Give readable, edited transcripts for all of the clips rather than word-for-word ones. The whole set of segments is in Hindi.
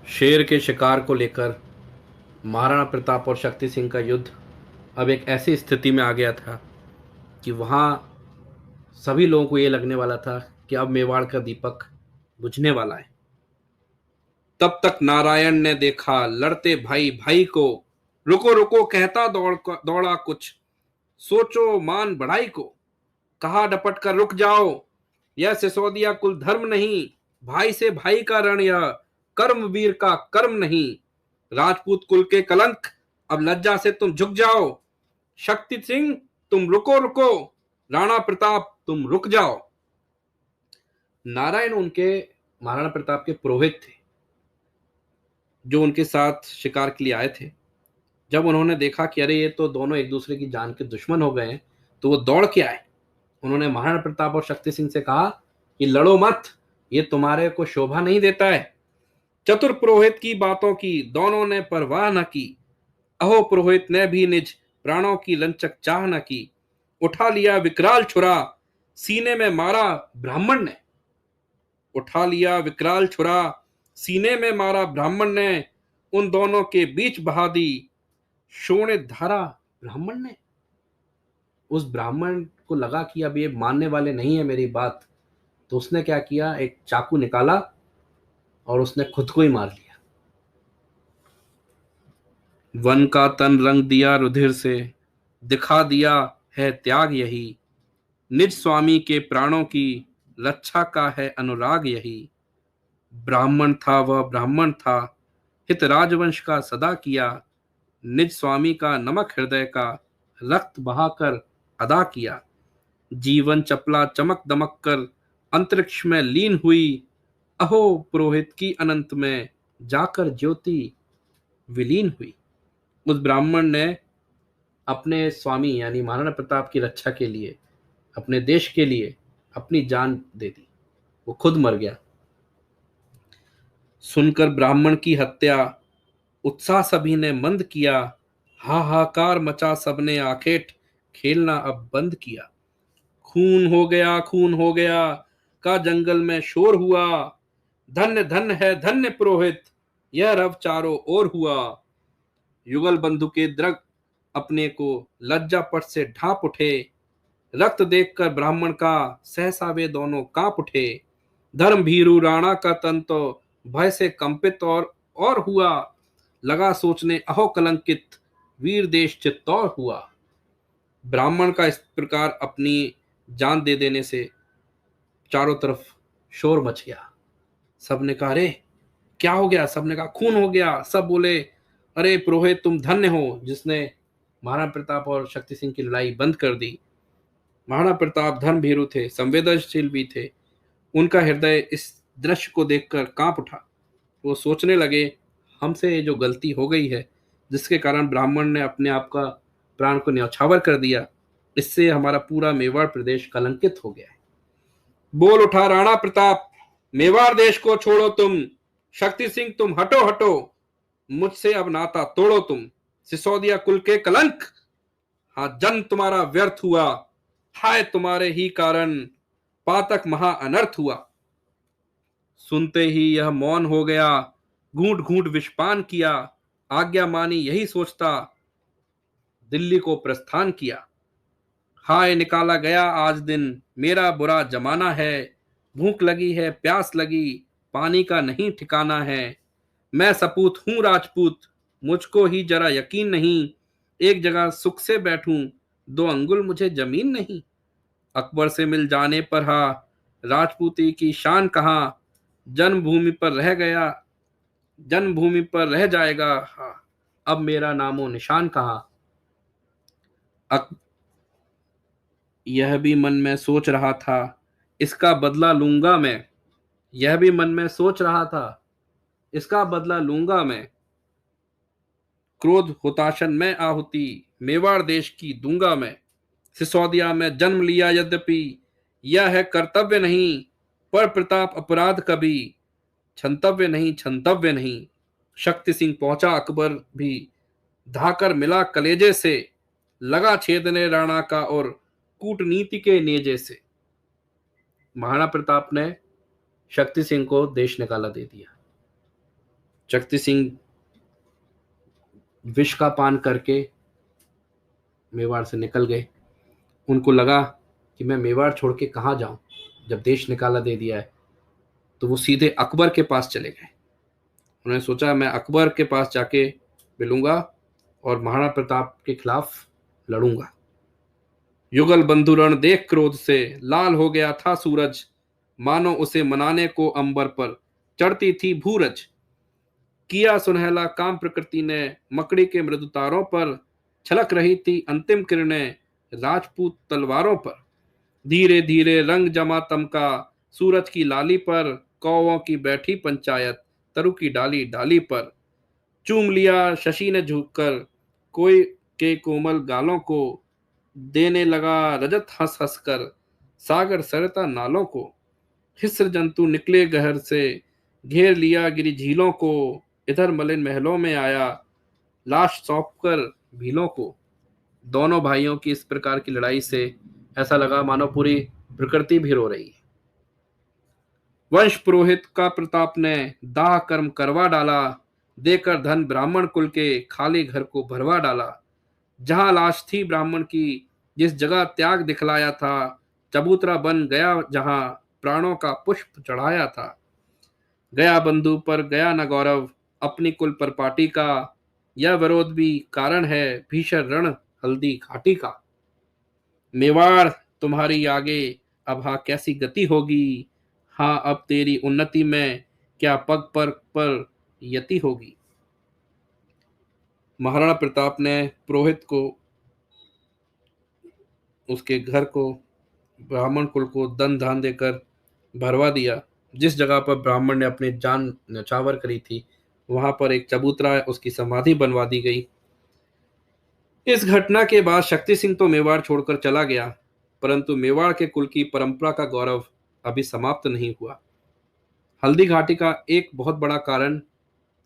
शेर के शिकार को लेकर महाराणा प्रताप और शक्ति सिंह का युद्ध अब एक ऐसी स्थिति में आ गया था कि वहाँ सभी लोगों को ये लगने वाला था कि अब मेवाड़ का दीपक बुझने वाला है। तब तक नारायण ने देखा लड़ते भाई भाई को, रुको रुको कहता दौड़ा कुछ, सोचो मान बढ़ाई को, कहा डपट कर रुक जाओ, यह सिसोदिया कुल धर्म नहीं, भाई से भाई का रण यह, कर्म वीर का कर्म नहीं, राजपूत कुल के कलंक, अब लज्जा से तुम झुक जाओ, शक्ति सिंह तुम रुको रुको, राणा प्रताप तुम रुक जाओ। नारायण उनके महाराणा प्रताप के पुरोहित थे जो उनके साथ शिकार के लिए आए थे। जब उन्होंने देखा कि अरे ये तो दोनों एक दूसरे की जान के दुश्मन हो गए हैं, तो वो दौड़ के आए। उन्होंने महाराणा प्रताप और शक्ति सिंह से कहा कि लड़ो मत, ये तुम्हारे को शोभा नहीं देता है। चतुर पुरोहित की बातों की दोनों ने परवाह न की, अहो पुरोहित ने भी निज प्राणों की लंचक चाह न की, उठा लिया विकराल छुरा, सीने में मारा ब्राह्मण ने, उठा लिया विकराल छुरा, सीने में मारा ब्राह्मण ने, उन दोनों के बीच बहा दी शोणित धारा ब्राह्मण ने। उस ब्राह्मण को लगा कि अब ये मानने वाले नहीं है मेरी बात, तो उसने क्या किया, एक चाकू निकाला और उसने खुद को ही मार लिया। वन का तन रंग दिया रुधिर से, दिखा दिया है त्याग यही, निज स्वामी के प्राणों की रक्षा का है अनुराग यही। ब्राह्मण था वह ब्राह्मण था, हित राजवंश का सदा किया, निज स्वामी का नमक हृदय का रक्त बहाकर अदा किया। जीवन चपला चमक दमक कर अंतरिक्ष में लीन हुई, अहो पुरोहित की अनंत में जाकर ज्योति विलीन हुई। उस ब्राह्मण ने अपने स्वामी यानी महाराणा प्रताप की रक्षा के लिए, अपने देश के लिए अपनी जान दे दी, वो खुद मर गया। सुनकर ब्राह्मण की हत्या उत्साह सभी ने मंद किया, हाहाकार मचा सबने आखेट खेलना अब बंद किया। खून हो गया का जंगल में शोर हुआ, धन्य धन्य है धन्य पुरोहित, यह रव चारों ओर हुआ। युगल बंधु के द्रग अपने को लज्जा पट से ढांप उठे, रक्त देखकर ब्राह्मण का सहसा वे दोनों कांप उठे। धर्म भीरु राणा का तन तो भय से कंपित और हुआ, लगा सोचने अहो कलंकित, वीर देश चित्तौर हुआ। ब्राह्मण का इस प्रकार अपनी जान दे देने से चारों तरफ शोर मच गया। सबने कहा अरे क्या हो गया, सबने कहा खून हो गया। सब बोले अरे पुरोहित तुम धन्य हो जिसने महाराणा प्रताप और शक्ति सिंह की लड़ाई बंद कर दी। महाराणा प्रताप धर्म भीरु थे, संवेदनशील भी थे। उनका हृदय इस दृश्य को देखकर कांप उठा। वो सोचने लगे हमसे ये जो गलती हो गई है, जिसके कारण ब्राह्मण ने अपने आप का प्राण को न्यौछावर कर दिया, इससे हमारा पूरा मेवाड़ प्रदेश कलंकित हो गया है। बोल उठा राणा प्रताप, मेवाड़ देश को छोड़ो तुम, शक्ति सिंह तुम हटो हटो, मुझसे अब नाता तोड़ो तुम, सिसोदिया कुल के कलंक, हाँ जन्म तुम्हारा व्यर्थ हुआ, हाय तुम्हारे ही कारण पातक महा अनर्थ हुआ। सुनते ही यह मौन हो गया, घूंट घूंट विषपान किया, आज्ञा मानी यही सोचता दिल्ली को प्रस्थान किया। हाय निकाला गया आज दिन, मेरा बुरा जमाना है, भूख लगी है प्यास लगी, पानी का नहीं ठिकाना है। मैं सपूत हूं राजपूत, मुझको ही जरा यकीन नहीं, एक जगह सुख से बैठूं, दो अंगुल मुझे जमीन नहीं। अकबर से मिल जाने पर हा राजपूती की शान कहाँ, जन्मभूमि पर रह गया, जन्मभूमि पर रह जाएगा हा, अब मेरा नामो निशान कहाँ। यह भी मन में सोच रहा था, इसका बदला लूंगा मैं, यह भी मन में सोच रहा था, इसका बदला लूंगा मैं। क्रोध हुताशन में आहुति, मेवाड़ देश की दूंगा मैं। सिसोदिया में जन्म लिया यद्यपि, यह है कर्तव्य नहीं, पर प्रताप अपराध कभी, क्षंतव्य नहीं क्षंतव्य नहीं। शक्ति सिंह पहुंचा अकबर भी, धाकर मिला कलेजे से, लगा छेदने राणा का और कूटनीति के नेजे से। महाराणा प्रताप ने शक्ति सिंह को देश निकाला दे दिया। शक्ति सिंह विष का पान करके मेवाड़ से निकल गए। उनको लगा कि मैं मेवाड़ छोड़ के कहाँ जाऊं, जब देश निकाला दे दिया है। तो वो सीधे अकबर के पास चले गए। उन्होंने सोचा मैं अकबर के पास जाके मिलूंगा और महाराणा प्रताप के खिलाफ लड़ूंगा। युगल बंधुरण देख क्रोध से लाल हो गया था सूरज, मानो उसे मनाने को अंबर पर चढ़ती थी भूरज। किया सुनहला काम प्रकृति ने मकड़ी के मृदु तारों पर, छलक रही थी अंतिम किरणें राजपूत तलवारों पर। धीरे धीरे रंग जमा तमका सूरज की लाली पर, कौवों की बैठी पंचायत तरु की डाली डाली पर। चूम लिया शशि ने झुककर कोई के कोमल गालों को, देने लगा रजत हंस हंस कर सागर सरता नालों को। हिस्र जंतु निकले गहर से घेर लिया गिरी झीलों को, इधर मलिन महलों में आया लाश सौंप कर भीलों को। दोनों भाइयों की इस प्रकार की लड़ाई से ऐसा लगा मानो पूरी प्रकृति भी रो रही है। वंश पुरोहित का प्रताप ने दाह कर्म करवा डाला, देकर धन ब्राह्मण कुल के खाली घर को भरवा डाला। जहां लाश थी ब्राह्मण की, जिस जगह त्याग दिखलाया था, चबूतरा बन गया जहां प्राणों का पुष्प चढ़ाया था। गया बंधु पर गया न गौरव अपनी कुल पर पाटी का, यह विरोध भी कारण है भीषण रण हल्दी घाटी का। मेवाड़ तुम्हारी आगे अब हाँ कैसी गति होगी, हाँ अब तेरी उन्नति में क्या पग पर यति होगी। महाराणा प्रताप ने पुरोहित को, उसके घर को, ब्राह्मण कुल को दन धान देकर भरवा दिया। जिस जगह पर ब्राह्मण ने अपनी जान न्यौछावर करी थी वहां पर एक चबूतरा उसकी समाधि बनवा दी गई। इस घटना के बाद शक्ति सिंह तो मेवाड़ छोड़कर चला गया, परंतु मेवाड़ के कुल की परंपरा का गौरव अभी समाप्त नहीं हुआ। हल्दी घाटी का एक बहुत बड़ा कारण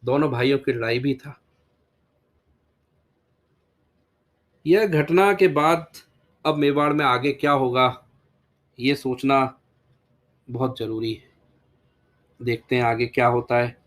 दोनों भाइयों की लड़ाई भी था। यह घटना के बाद अब मेवाड़ में आगे क्या होगा ये सोचना बहुत जरूरी है। देखते हैं आगे क्या होता है।